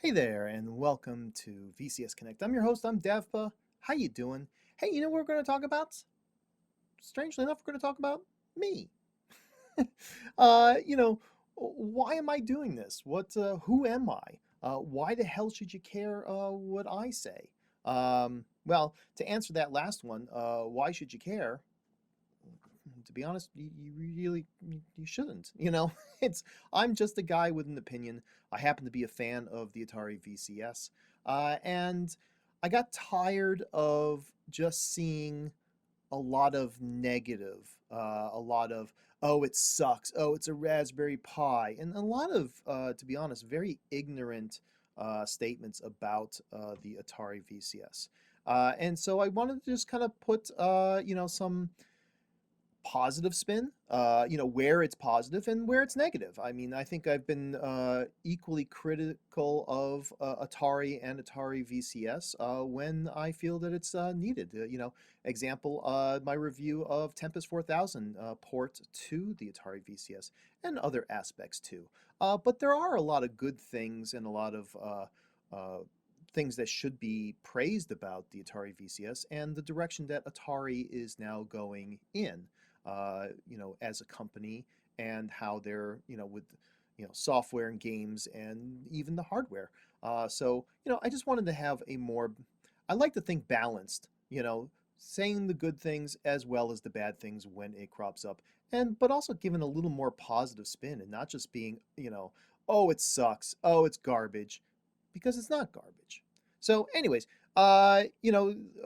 Hey there, and welcome to VCS Connect. I'm your host. I'm davpa. How you doing? Hey, you know what we're going to talk about? Strangely enough, we're going to talk about me. Why am I doing this? Who am I? Why the hell should you care what I say? Well, to answer that last one, why should you care? To be honest, you really you shouldn't. It's I'm just a guy with an opinion. I happen to be a fan of the Atari VCS, and I got tired of just seeing a lot of negative, a lot of oh it sucks, oh it's a Raspberry Pi, and a lot of, to be honest, very ignorant statements about the Atari VCS. And so I wanted to just kind of put some positive spin, where it's positive and where it's negative. I mean, I think I've been equally critical of Atari and Atari VCS when I feel that it's needed. Example, my review of Tempest 4000 port to the Atari VCS and other aspects too. But there are a lot of good things and a lot of things that should be praised about the Atari VCS and the direction that Atari is now going in, as a company, and how they're, with, software and games and even the hardware. I just wanted to have a more, I like to think balanced, saying the good things as well as the bad things when it crops up, but also giving a little more positive spin and not just being, oh, it sucks, oh, it's garbage, because it's not garbage. So, anyways, a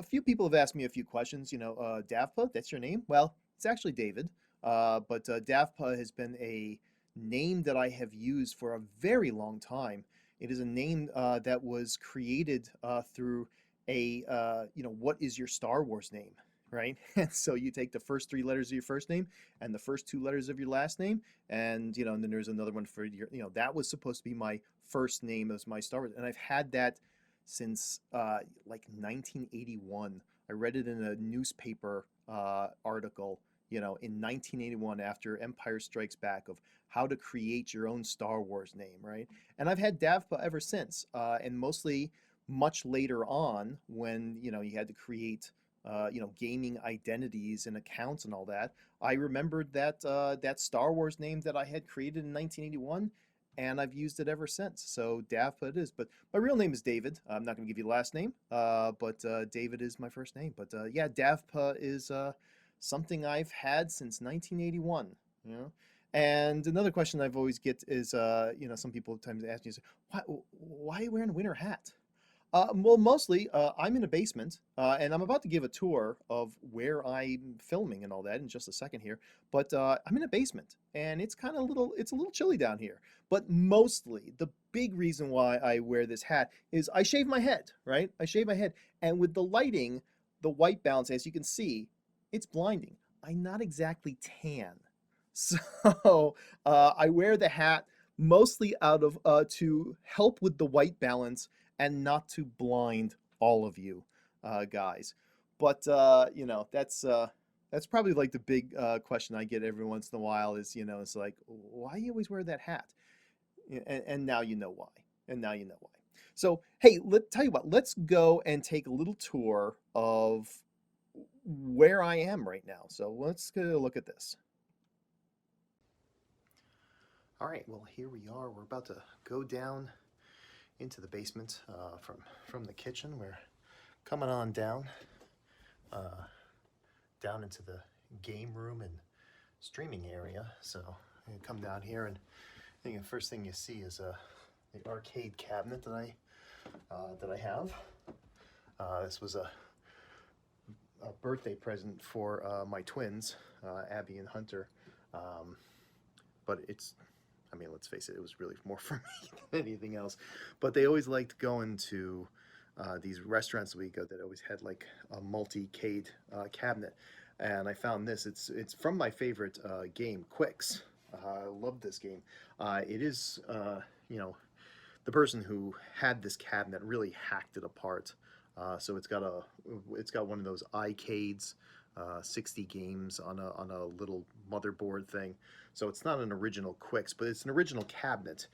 few people have asked me a few questions. davpa, that's your name? Well, it's actually David, but davpa has been a name that I have used for a very long time. It is a name that was created through what is your Star Wars name, right? And so you take the first three letters of your first name and the first two letters of your last name, and then there's another one for that was supposed to be my first name as my Star Wars, and I've had that since like 1981. I read it in a newspaper article, in 1981 after Empire Strikes Back, of how to create your own Star Wars name, right? And I've had davpa ever since, and mostly much later on when you had to create gaming identities and accounts and all that. I remembered that Star Wars name that I had created in 1981, and I've used it ever since. So davpa it is. But my real name is David. I'm not going to give you the last name, but David is my first name. But yeah, davpa is something I've had since 1981. You know. And another question I've always get is, some people sometimes ask me, why are you wearing a winter hat? Well, mostly, I'm in a basement, and I'm about to give a tour of where I'm filming and all that in just a second here. But I'm in a basement, and it's a little chilly down here. But mostly, the big reason why I wear this hat is I shave my head, right? I shave my head, and with the lighting, the white balance, as you can see, it's blinding. I'm not exactly tan, so I wear the hat mostly out of to help with the white balance and not to blind all of you guys. But that's probably like the big question I get every once in a while is, it's like, why do you always wear that hat? And now you know why. And now you know why. So, hey, tell you what, let's go and take a little tour of where I am right now. So let's get a look at this. All right, well, here we are. We're about to go down into the basement from the kitchen. We're coming on down, uh, down into the game room and streaming area. So you come down here, and I think the first thing you see is the arcade cabinet that I have. This was a birthday present for my twins, Abby and Hunter. But I mean, let's face it, it was really more for me than anything else. But they always liked going to these restaurants we go that always had like a multi-cade cabinet. And I found this. It's from my favorite game, Quicks. I love this game. It is, the person who had this cabinet really hacked it apart. So it's got one of those iCades, 60 games on a little motherboard thing. So it's not an original Quicks, but it's an original cabinet,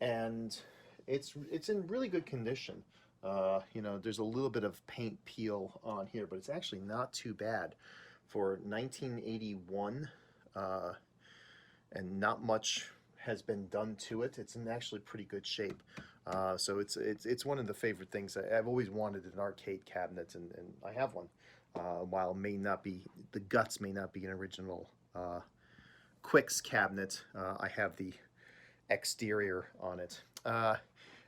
and It's in really good condition. You know, there's a little bit of paint peel on here, but it's actually not too bad for 1981, and not much has been done to it. It's in actually pretty good shape. So it's one of the favorite things. I've always wanted an arcade cabinet, and I have one. While it may not be, the guts may not be an original Quicks cabinet, I have the exterior on it.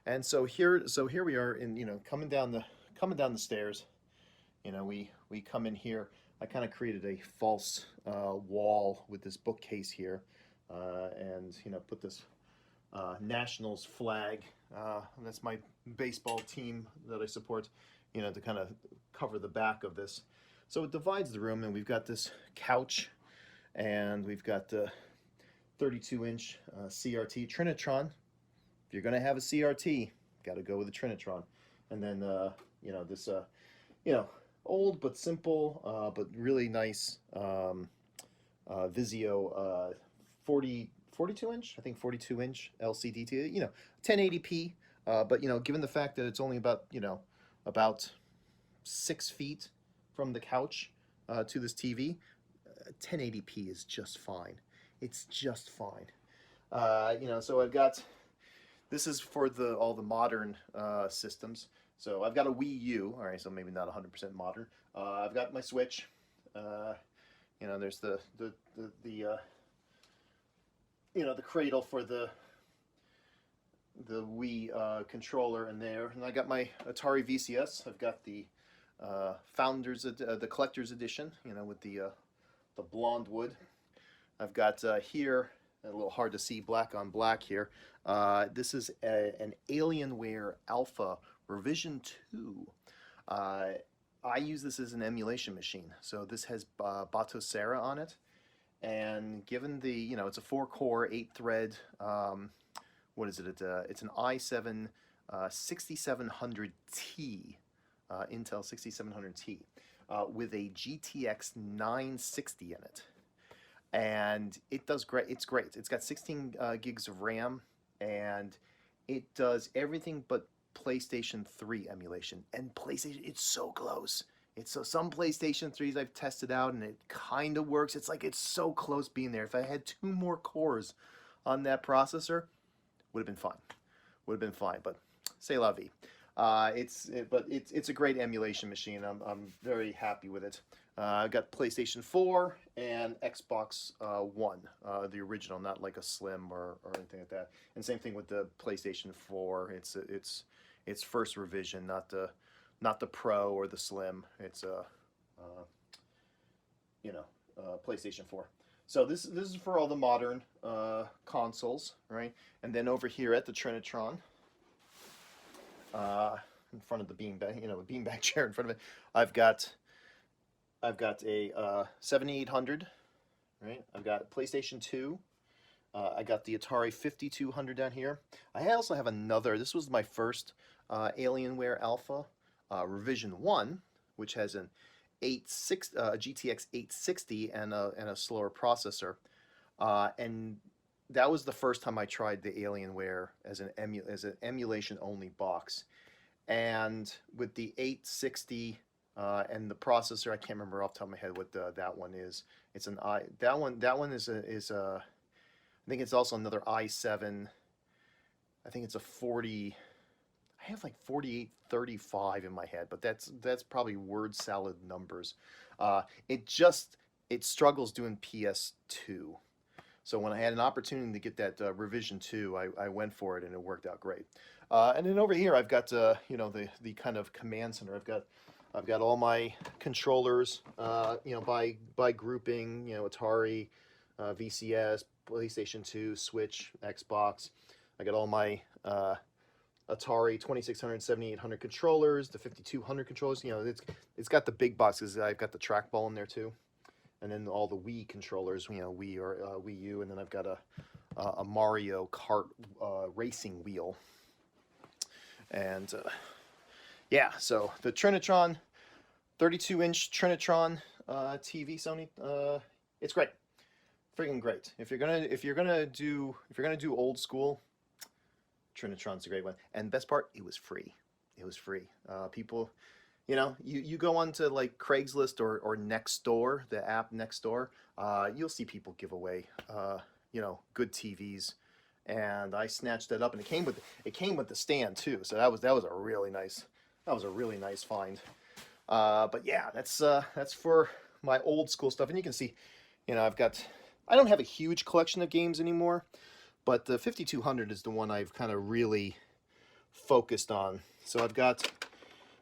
And so here we are in, you know, coming down the stairs. You know, we come in here. I kind of created a false wall with this bookcase here, and you know, put this Nationals flag. That's my baseball team that I support. You know, to kind of cover the back of this. So it divides the room, and we've got this couch, and we've got the 32-inch CRT Trinitron. If you're going to have a CRT, got to go with a Trinitron. And then, you know, this, you know, old but simple, but really nice Vizio 42-inch, I think 42-inch LCD, you know, 1080p. But, you know, given the fact that it's only about, you know, about 6 feet from the couch to this TV, 1080p is just fine. It's just fine. You know, so I've got, this is for all the modern systems. So I've got a Wii U. All right, so maybe not 100% modern. I've got my Switch. You know, there's the you know, the cradle for the Wii controller in there, and I got my Atari VCS. I've got the the collector's edition. You know, with the blonde wood. I've got here, a little hard to see, black on black here. This is an Alienware Alpha Revision 2. I use this as an emulation machine. So this has Batocera on it. And given the, you know, it's a 4-core, 8-thread, what is it? It's an i7 6700T, Intel 6700T, with a GTX 960 in it. And it does great. It's great. It's got 16 gigs of RAM, and it does everything but PlayStation 3 emulation. And PlayStation, it's so close. It's so, some PlayStation 3s I've tested out, and it kind of works. It's like it's so close being there. If I had 2 more cores on that processor, would have been fine. Would have been fine. But c'est la vie. It's a great emulation machine. I'm very happy with it. I've got PlayStation 4 and Xbox One, the original, not like a Slim or anything like that. And same thing with the PlayStation 4. It's first revision, not the Pro or the Slim. It's you know, PlayStation 4. So this is for all the modern consoles, right? And then over here at the Trinitron, in front of the beanbag, you know, the beanbag chair in front of it, I've got a 7800, right? I've got PlayStation 2. I got the Atari 5200 down here. I also have another. This was my first Alienware Alpha Revision 1, which has an GTX 860 and a slower processor. And that was the first time I tried the Alienware as an emulation only box. And with the 860 and the processor, I can't remember off the top of my head what that one is. It's an that one is I think it's also another i7. I think it's a 40. I have like 4835 in my head, but that's probably word salad numbers. It struggles doing PS2. So when I had an opportunity to get that revision 2, I went for it, and it worked out great. And then over here I've got you know, the kind of command center. I've got all my controllers, you know, by grouping, you know, Atari, VCS, PlayStation 2, Switch, Xbox. I got all my Atari 2600, 7800 controllers, the 5200 controllers. You know, it's got the big boxes. I've got the trackball in there too, and then all the Wii controllers. You know, Wii or Wii U, and then I've got a Mario Kart racing wheel. And yeah, so the Trinitron, 32-inch Trinitron TV, Sony, it's great, freaking great. If you're gonna do old school, Trinitron's a great one. And best part, it was free. It was free. People, you know, you go onto like Craigslist or Nextdoor, the app Nextdoor, you'll see people give away, you know, good TVs. And I snatched that up, and it came with the stand too. So that was a really nice find. But yeah, that's for my old school stuff. And you can see, you know, I don't have a huge collection of games anymore, but the 5200 is the one I've kind of really focused on. So I've got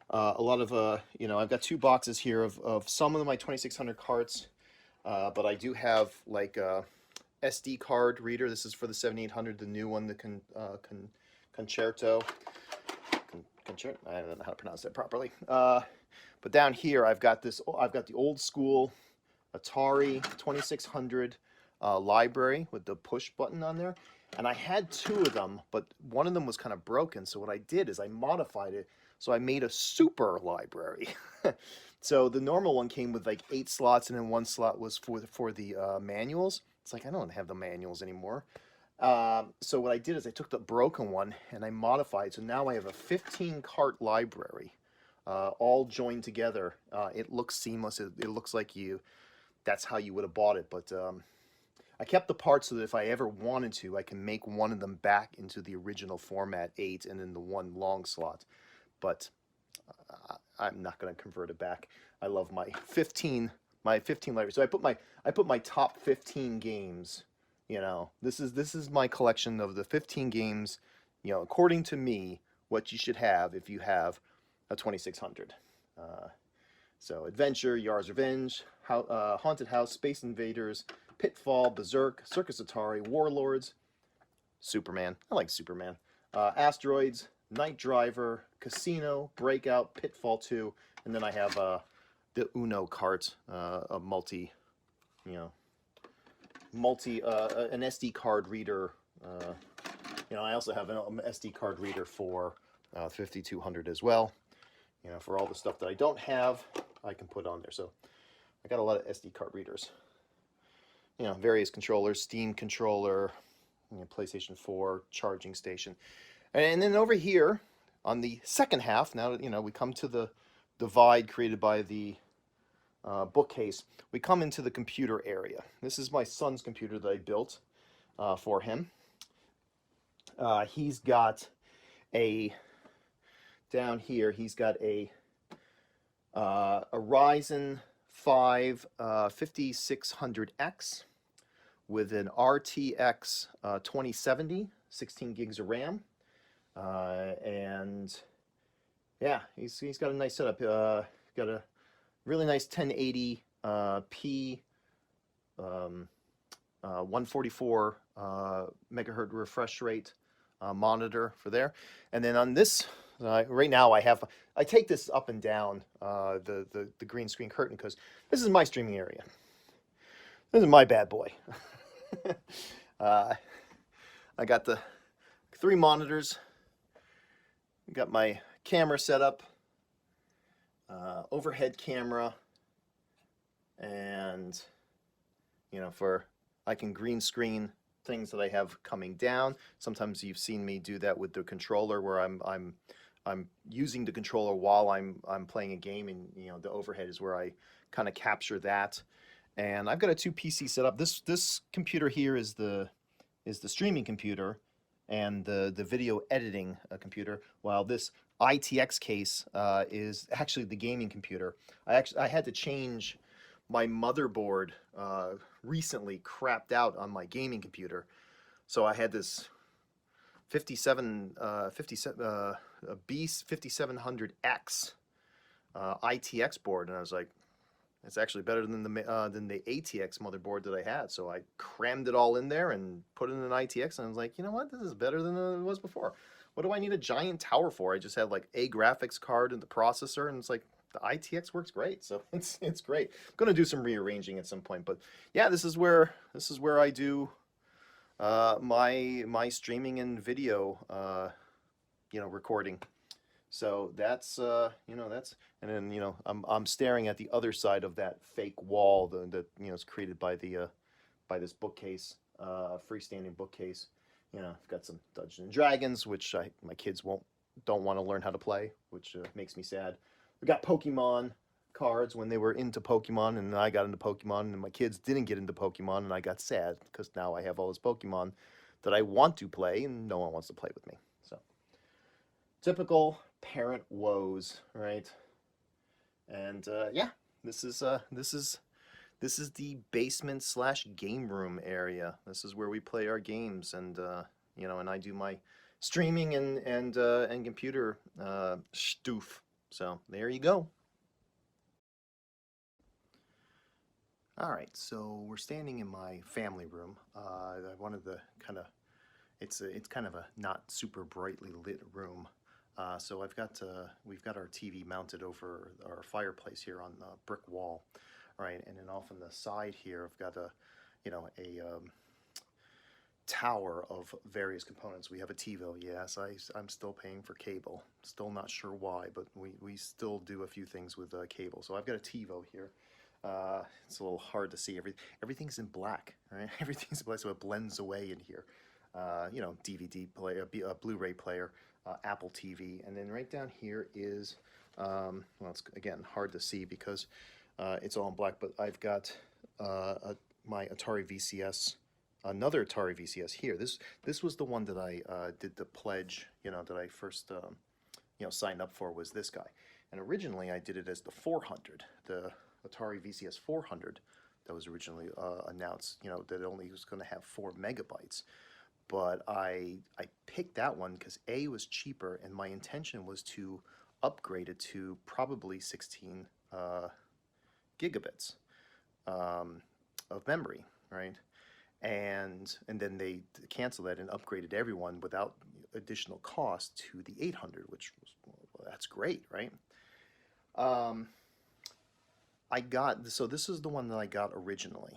a lot of, you know, I've got two boxes here of some of my 2600 carts, but I do have like a SD card reader. This is for the 7800, the new one, the Concerto. Concerto. I don't know how to pronounce that properly. But down here, I've got the old school Atari 2600 library with the push button on there. And I had two of them, but one of them was kind of broken. So what I did is I modified it. So I made a super library. So the normal one came with like 8 slots, and then 1 slot was for the manuals. It's like, I don't have the manuals anymore. So what I did is I took the broken one and I modified. So now I have a 15 cart library, all joined together. It looks seamless. It looks like that's how you would have bought it. But I kept the parts so that if I ever wanted to, I can make one of them back into the original format 8 and then the one long slot. But I'm not going to convert it back. I love my 15 library. So I put my top 15 games. You know, this is my collection of the 15 games, you know, according to me, what you should have if you have a 2600. So Adventure, Yar's Revenge, Haunted House, Space Invaders, Pitfall, Berserk, Circus Atari, Warlords, Superman. I like Superman. Asteroids, Night Driver, Casino, Breakout, Pitfall 2, and then I have the Uno cart, a multi, you know, an SD card reader. You know, I also have an SD card reader for 5200 as well. You know, for all the stuff that I don't have, I can put on there. So I got a lot of SD card readers. You know, various controllers, Steam controller, you know, PlayStation 4, charging station. And then over here on the second half, now that, you know, we come to the divide created by the bookcase, we come into the computer area. This is my son's computer that I built for him. He's got down here, he's got a Ryzen 5 5600X with an RTX 2070, 16 gigs of RAM. And yeah, he's got a nice setup. Got a really nice 1080p 144 megahertz refresh rate monitor for there. And then on this, right now I take this up and down the green screen curtain because this is my streaming area. This is my bad boy. I got the 3 monitors. Got my camera set up, overhead camera, and you know, I can green screen things that I have coming down. Sometimes you've seen me do that with the controller, where I'm using the controller while I'm playing a game, and you know, the overhead is where I kind of capture that. And I've got a 2 PC set up. This computer here is the streaming computer and the video editing computer, while this ITX case is actually the gaming computer. I had to change my motherboard recently, crapped out on my gaming computer, so I had this B5700X ITX board, and I was like, it's actually better than the ATX motherboard that I had. So I crammed it all in there and put it in an ITX, and I was like, you know what, this is better than it was before. What do I need a giant tower for? I just had like a graphics card and the processor, and it's like the ITX works great. So it's great. I'm gonna do some rearranging at some point, but yeah, this is where I do my streaming and video you know, recording. So that's you know, and then, you know, I'm staring at the other side of that fake wall that you know, is created by the by this bookcase, freestanding bookcase. You know, I've got some Dungeons and Dragons, which my kids don't want to learn how to play, which makes me sad. We got Pokemon cards when they were into Pokemon, and I got into Pokemon, and my kids didn't get into Pokemon, and I got sad because now I have all this Pokemon that I want to play, and no one wants to play with me. So typical parent woes, right? And yeah, this is this is the basement slash game room area. This is where we play our games, and you know, and I do my streaming and computer stoof. So there you go. All right, so we're standing in my family room. I wanted to kind of it's kind of a not super brightly lit room. So we've got our TV mounted over our fireplace here on the brick wall, right? And then off on the side here, I've got a you know a tower of various components. We have a TiVo, yes. I'm still paying for cable. Still not sure why, but we still do a few things with cable. So I've got a TiVo here. It's a little hard to see. Everything's in black, right? Everything's in black, so it blends away in here. You know, DVD player, a Blu-ray player, Apple TV, and then right down here is, well, it's again hard to see because it's all in black. But I've got my Atari VCS, another Atari VCS here. This was the one that I did the pledge, you know, that I first you know signed up for, was this guy. And originally I did it as the 400, the Atari VCS 400 that was originally announced, you know, that it only was going to have 4 megabytes. But I picked that one because A, it was cheaper, and my intention was to upgrade it to probably 16 gigabits of memory, right? And then they canceled that and upgraded everyone without additional cost to the 800, which was, well, that's great, right? Um, so this is the one that I got originally,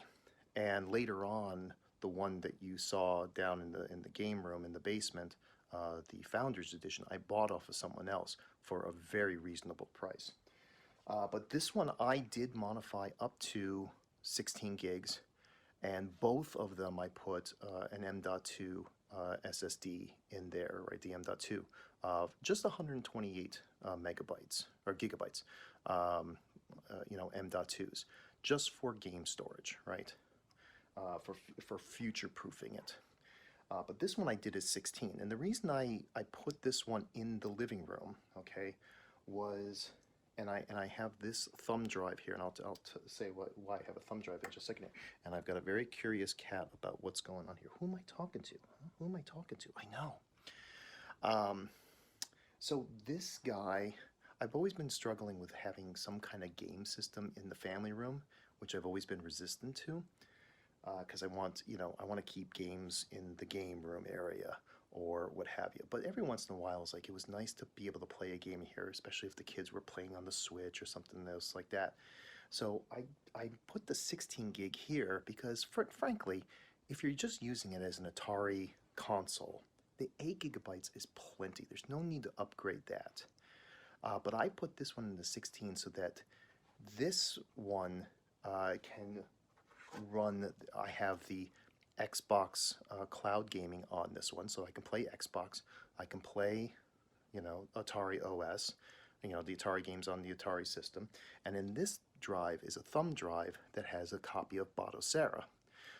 and later on, the one that you saw down in the game room in the basement, the Founders Edition, I bought off of someone else for a very reasonable price. But this one I did modify up to 16 gigs, and both of them I put an M.2 SSD in there, right? The M.2 of just 128 megabytes or gigabytes, you know, M.2s, just for game storage, right? For future proofing it. But this one I did as 16, and the reason I put this one in the living room, okay, was, and I have this thumb drive here, and I'll say why I have a thumb drive in just a second here. And I've got a very curious cat about what's going on here. Who am I talking to? Huh? Who am I talking to? I know. So this guy, I've always been struggling with having some kind of game system in the family room, which I've always been resistant to. Because I want, you know, I want to keep games in the game room area or what have you. But every once in a while, it's like it was nice to be able to play a game here, especially if the kids were playing on the Switch or something else like that. So I put the 16 gig here because, frankly, if you're just using it as an Atari console, the 8 gigabytes is plenty. There's no need to upgrade that. But I put this one in the 16 so that this one can run. I have the Xbox cloud gaming on this one, so I can play Xbox. I can play, you know, Atari OS, you know, the Atari games on the Atari system. And in this drive is a thumb drive that has a copy of Batocera.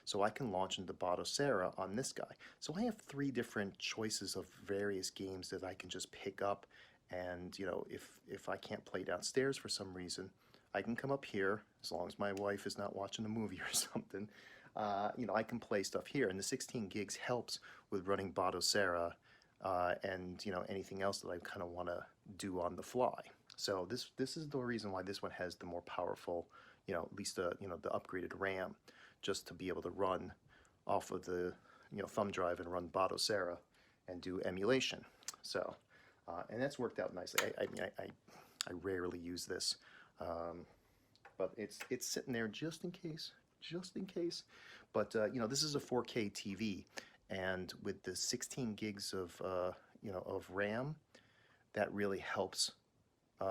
So I can launch into Batocera on this guy. So I have 3 different choices of various games that I can just pick up. And, you know, if I can't play downstairs for some reason, I can come up here, as long as my wife is not watching a movie or something. You know, I can play stuff here, and the 16 gigs helps with running Batocera and, you know, anything else that I kind of want to do on the fly. So this is the reason why this one has the more powerful, you know, at least the, you know, the upgraded RAM, just to be able to run off of the, you know, thumb drive and run Batocera and do emulation. So, and that's worked out nicely. I mean, I rarely use this. But it's sitting there just in case, just in case. But you know, this is a 4K TV, and with the 16 gigs of you know, of RAM, that really helps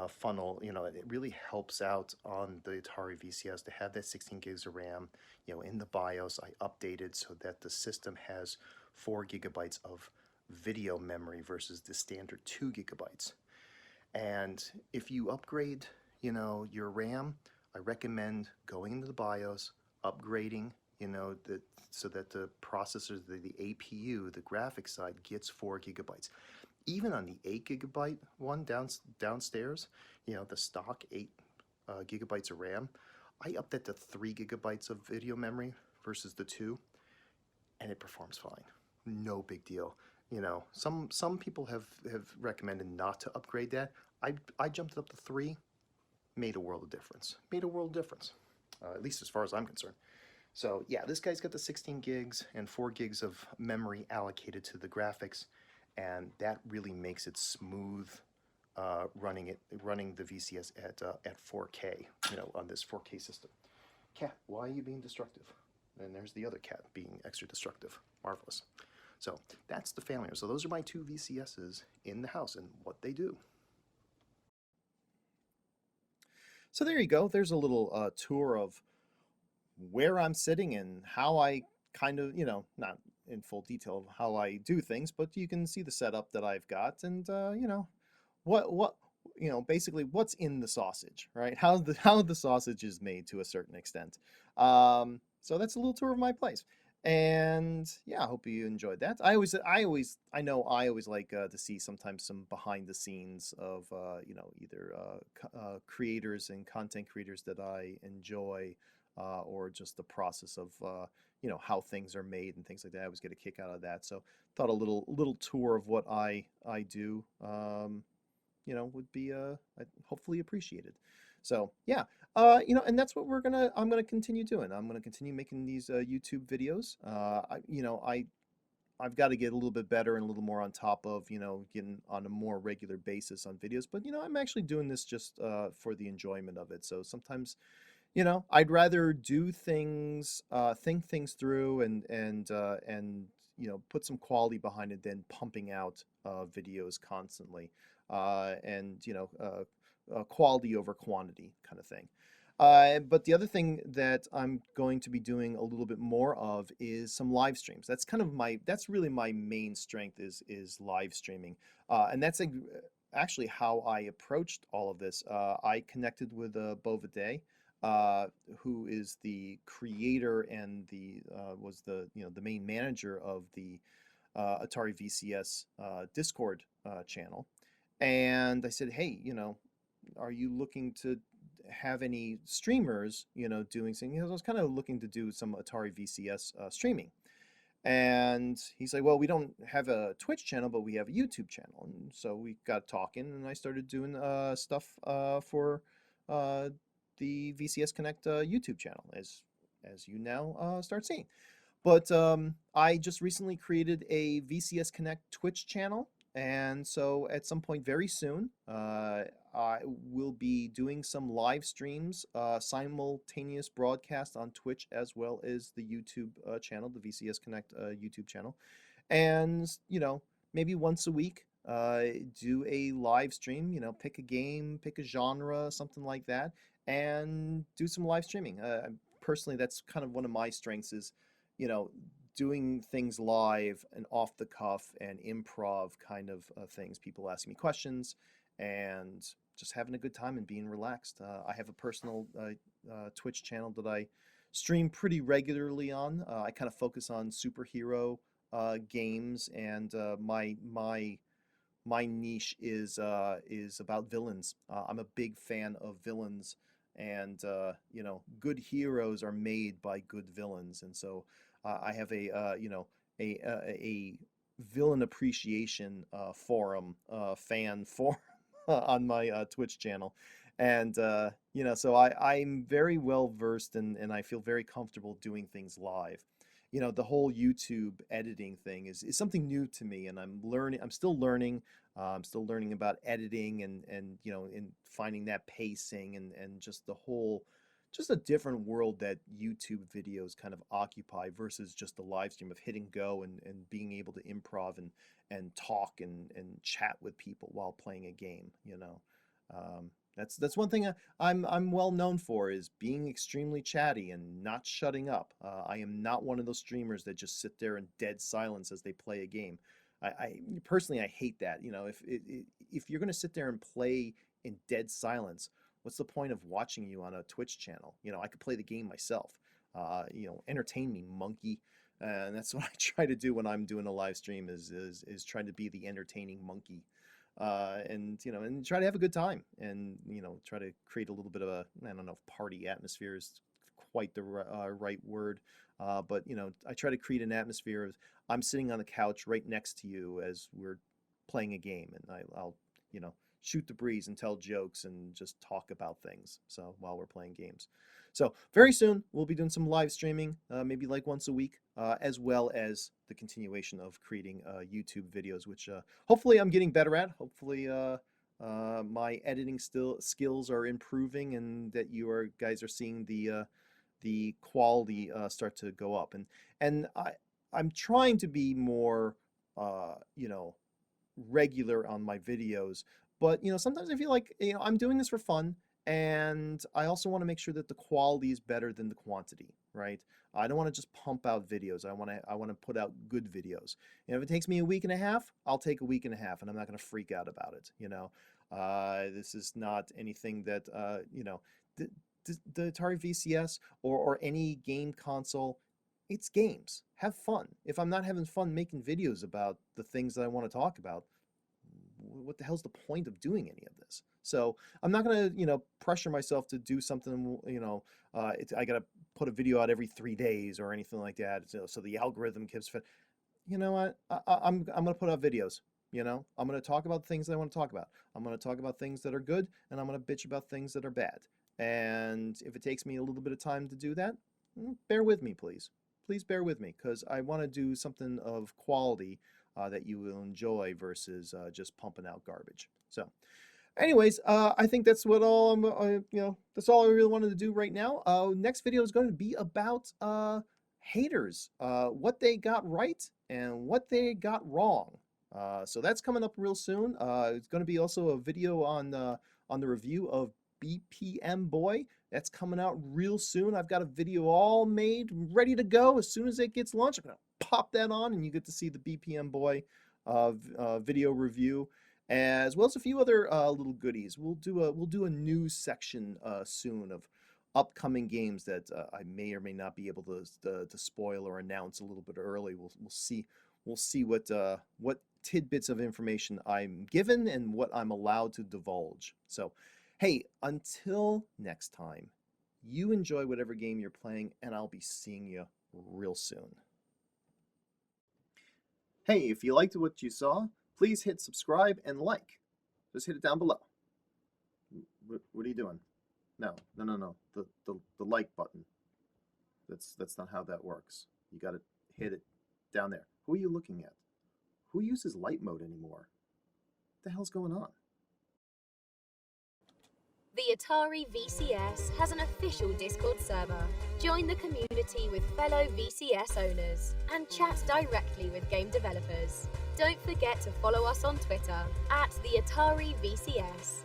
funnel, it really helps out on the Atari VCS to have that 16 gigs of RAM. In the BIOS, I updated so that the system has 4 gigabytes of video memory versus the standard 2 gigabytes. And if you upgrade, your RAM, I recommend going into the BIOS, upgrading, so that the processor, the APU, the graphics side gets 4 gigabytes. Even on the 8 gigabyte one downstairs, the stock 8 gigabytes of RAM, I upped it to 3 gigabytes of video memory versus the 2, and it performs fine. No big deal. Some people have recommended not to upgrade that. I jumped it up to 3, made a world of difference. Made a world of difference, at least as far as I'm concerned. So yeah, this guy's got the 16 gigs and 4 gigs of memory allocated to the graphics, and that really makes it smooth running the VCS at 4K, on this 4K system. Cat, why are you being destructive? And there's the other cat being extra destructive. Marvelous. So that's the family. So those are my 2 VCSs in the house and what they do. So there you go. There's a little tour of where I'm sitting and how I kind of, not in full detail of how I do things, but you can see the setup that I've got, and what basically what's in the sausage, right? How the sausage is made to a certain extent. So that's a little tour of my place. And yeah, I hope you enjoyed that. I know I always like to see sometimes some behind the scenes of either creators and content creators that I enjoy, or just the process of how things are made and things like that. I always get a kick out of that. So thought a little tour of what I do would be hopefully appreciated. So yeah, and that's what I'm gonna continue doing. I'm gonna continue making these YouTube videos. I've got to get a little bit better and a little more on top of getting on a more regular basis on videos. But I'm actually doing this just for the enjoyment of it. So sometimes I'd rather do things, think things through, and put some quality behind it than pumping out videos constantly, and quality over quantity kind of thing. But the other thing that I'm going to be doing a little bit more of is some live streams. That's really my main strength is live streaming, and that's actually how I approached all of this. I connected with Bova Day, who is the creator and was the main manager of the Atari VCS Discord channel. And I said, hey, are you looking to have any streamers, doing things? I was kind of looking to do some Atari VCS streaming. And he's like, well, we don't have a Twitch channel, but we have a YouTube channel. And so we got talking, and I started doing stuff for the VCS Connect YouTube channel, as you now start seeing. But I just recently created a VCS Connect Twitch channel, and so at some point very soon, I will be doing some live streams, simultaneous broadcast on Twitch as well as the YouTube channel, the VCS Connect YouTube channel. And, maybe once a week, do a live stream, pick a game, pick a genre, something like that, and do some live streaming. Personally, that's kind of one of my strengths is, you know, doing things live and off the cuff and improv kind of things. People asking me questions and just having a good time and being relaxed. I have a personal Twitch channel that I stream pretty regularly on. I kind of focus on superhero games, and my niche is about villains. I'm a big fan of villains, and good heroes are made by good villains, and so I have a villain appreciation forum, fan forum on my Twitch channel, and so I'm very well versed, and I feel very comfortable doing things live. The whole YouTube editing thing is something new to me, and I'm still learning. I'm still learning about editing and finding that pacing and just just a different world that YouTube videos kind of occupy versus just the live stream of hitting go and being able to improv and talk and chat with people while playing a game. That's one thing I'm well known for is being extremely chatty and not shutting up. I am not one of those streamers that just sit there in dead silence as they play a game. I personally I hate that. You know, if you're gonna sit there and play in dead silence, what's the point of watching you on a Twitch channel? You know, I could play the game myself. You know, entertain me, monkey. And that's what I try to do when I'm doing a live stream is trying to be the entertaining monkey. And you know, and try to have a good time, and you know, try to create a little bit of a, I don't know if party atmosphere is quite the right word, but you know, I try to create an atmosphere of I'm sitting on the couch right next to you as we're playing a game, and I'll you know, shoot the breeze and tell jokes and just talk about things. So while we're playing games. So very soon we'll be doing some live streaming, maybe like once a week, as well as the continuation of creating YouTube videos, which hopefully I'm getting better at. Hopefully my editing skills are improving, and that guys are seeing the quality start to go up. And I'm trying to be more you know, regular on my videos, but you know, sometimes I feel like, you know, I'm doing this for fun, and I also want to make sure that the quality is better than the quantity, right? I don't want to just pump out videos. I want to put out good videos. And if it takes me a week and a half, I'll take a week and a half, and I'm not going to freak out about it, you know. This is not anything that you know, the Atari VCS or any game console, it's games. Have fun. If I'm not having fun making videos about the things that I want to talk about, what the hell's the point of doing any of this? So I'm not gonna, you know, pressure myself to do something, you know, I gotta put a video out every 3 days or anything like that. So the algorithm keeps fit. You know what? I'm gonna put out videos. You know, I'm gonna talk about things that I want to talk about. I'm gonna talk about things that are good, and I'm gonna bitch about things that are bad. And if it takes me a little bit of time to do that, bear with me, please. Please bear with me, because I want to do something of quality that you will enjoy versus just pumping out garbage. So, anyways, I think that's what all you know, that's all I really wanted to do right now. Next video is going to be about haters, what they got right and what they got wrong. So that's coming up real soon. It's going to be also a video on the review of BPM Boy. That's coming out real soon. I've got a video all made, ready to go. As soon as it gets launched, I'm gonna pop that on, and you get to see the BPM Boy video review, as well as a few other little goodies. We'll do a news section soon of upcoming games that I may or may not be able to spoil or announce a little bit early. We'll see what tidbits of information I'm given and what I'm allowed to divulge. So, hey, until next time, you enjoy whatever game you're playing, and I'll be seeing you real soon. Hey, if you liked what you saw, please hit subscribe and like. Just hit it down below. What are you doing? No. The like button. That's not how that works. You got to hit it down there. Who are you looking at? Who uses light mode anymore? What the hell's going on? The Atari VCS has an official Discord server. Join the community with fellow VCS owners and chat directly with game developers. Don't forget to follow us on Twitter @the Atari VCS.